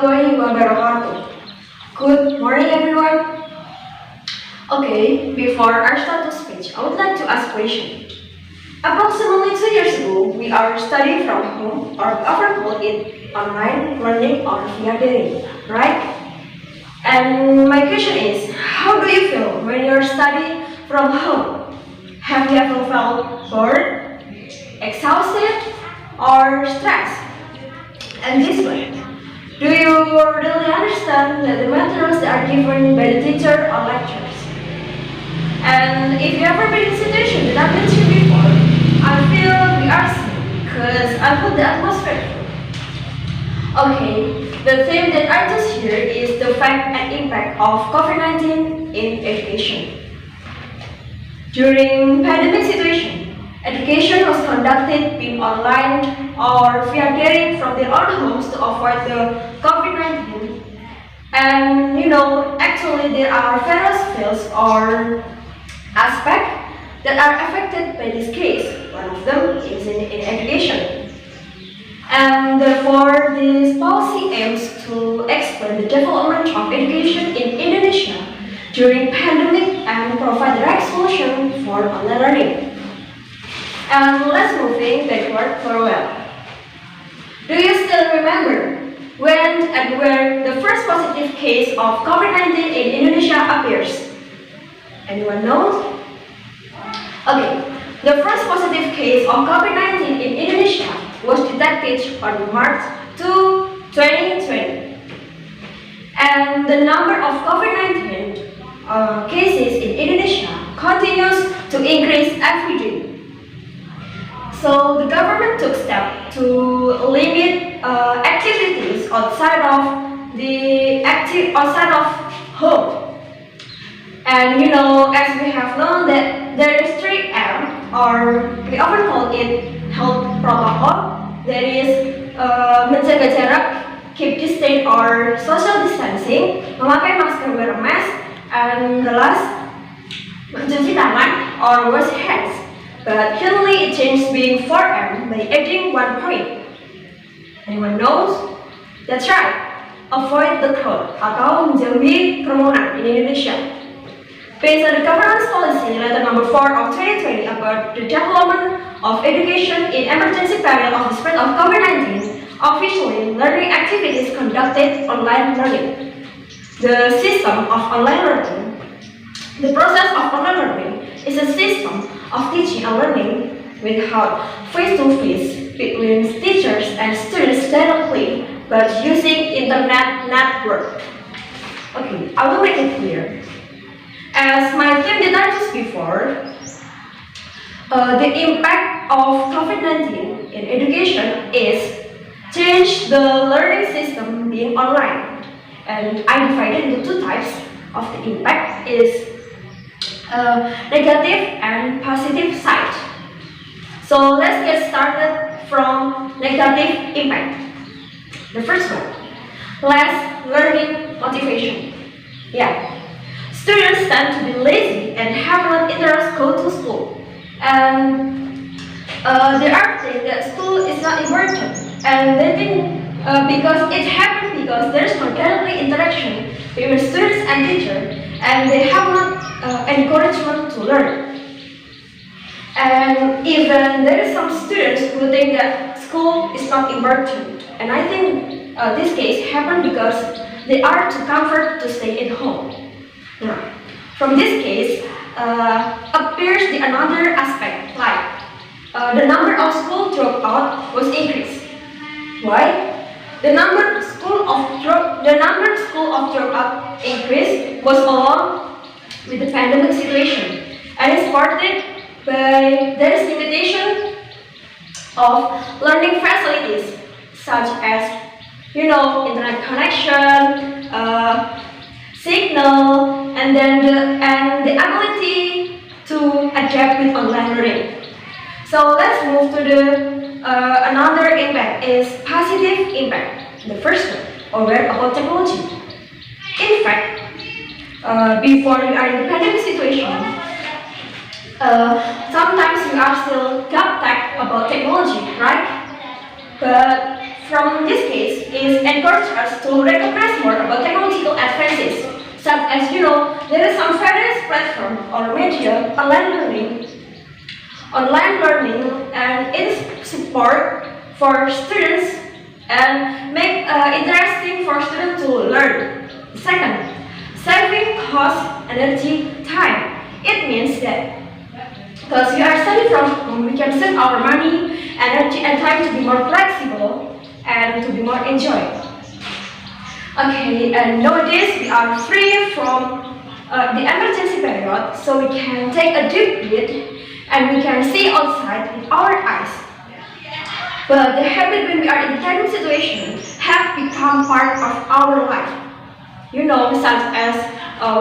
warahmatullahi wabarakatuh. Good morning, everyone. Okay, before I start the speech, I would like to ask a question. Approximately 2 years ago, we are studying from home, or we often call it online learning or via daring, right? And my question is, how do you feel when you're studying from home? Have you ever felt bored, exhausted, or stressed? And this way, do you really understand that the materials that are given by the teacher or lectures? And if you ever been in a situation that I mentioned before, I feel we are safe because I feel the atmosphere. Okay, the theme that I just here is the fact and impact of COVID-19 in education. During pandemic situation, education was conducted being online or via daring from their own homes to avoid the COVID-19. And actually there are various fields or aspects that are affected by this case. One of them is in education. And therefore, this policy aims to explain the development of education in Indonesia during pandemic and provide the right solution for online learning. And let's moving backward for a while. Do you still remember when and where the first positive case of COVID-19 in Indonesia appears? Anyone knows? Okay, the first positive case of COVID-19 in Indonesia was detected on March 2, 2020. And the number of COVID-19 cases in Indonesia continues to increase every day. So the government took steps to limit activities outside of home. And as we have known that there is 3M, or we often call it health protocol. That is menjaga jarak, keep distance or social distancing, memakai masker, wear a mask, and the last, mencuci tangan or wash hands. But suddenly it changed being 4M by adding 1 point. Anyone knows? That's right. Avoid the crowd atau menjauhi kerumunan in Indonesia. Based on the government's policy letter number 4 of 2020 about the development of education in emergency period of the spread of COVID-19, officially learning activities conducted online learning. The system of online learning. The process of online learning is a system of teaching and learning without face-to-face between teachers and students directly, but using internet network. Okay, I will make it clear. As my theme details before, the impact of COVID-19 in education is change the learning system being online, and I divided into 2 types of the impact is negative and positive side. So let's get started from negative impact. The first one, less learning motivation. Yeah, students tend to be lazy and have not interest go to school. And they are saying that school is not important, and they think because it happened because there is no direct interaction between students and teachers, and they have not encouragement to learn. And even there is some students who think that school is not important, and I think this case happened because they are too comfort to stay at home. Now, from this case appears the another aspect, like the number of school dropout was increased. Why? The number of school dropout increase was along with the pandemic situation, and is supported by there's limitation of learning facilities such as internet connection, signal, and the ability to adapt with online learning. So let's move to the another impact is positive impact. The first one, aware about technology. In fact, before we are in the pandemic situation, sometimes we are still gaptech about technology, right? But from this case is encourage us to recognize more about technological advances, such as there is some various platform or media online learning, and its support for students and make interesting for students to learn. Second, saving cost, energy, time. It means that because we are studying from home, we can save our money, energy, and time to be more flexible and to be more enjoyable. Okay, and nowadays we are free from the emergency period, so we can take a deep breath and we can see outside with our eyes. But the habit when we are in the tense situation have become part of our life. Such as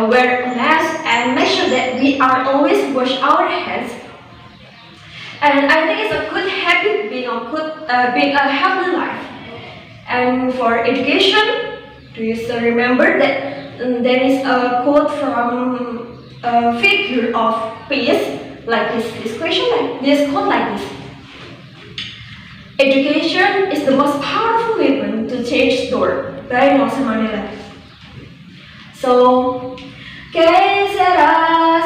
wear a mask and make sure that we are always wash our hands. And I think it's a good habit being a healthy life. And for education, please remember that there is a quote from a figure of peace, like this quote like this. Education is the most powerful weapon to change the world. By Nelson Mandela. So, que será,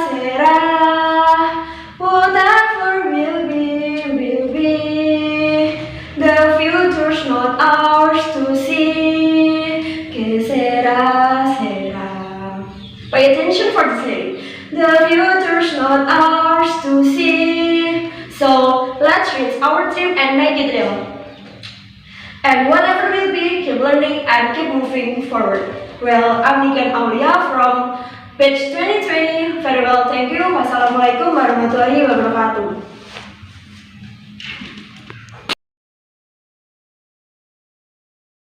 whatever will be. The future's not ours to see. Que será. Pay attention for this lyric. The future's not ours to see. So, let's reach our dream and make it real. And whatever will be, keep learning and keep moving forward. Well, I'm Niken Aulia from page 2020. Very well, thank you. Wassalamualaikum warahmatullahi wabarakatuh.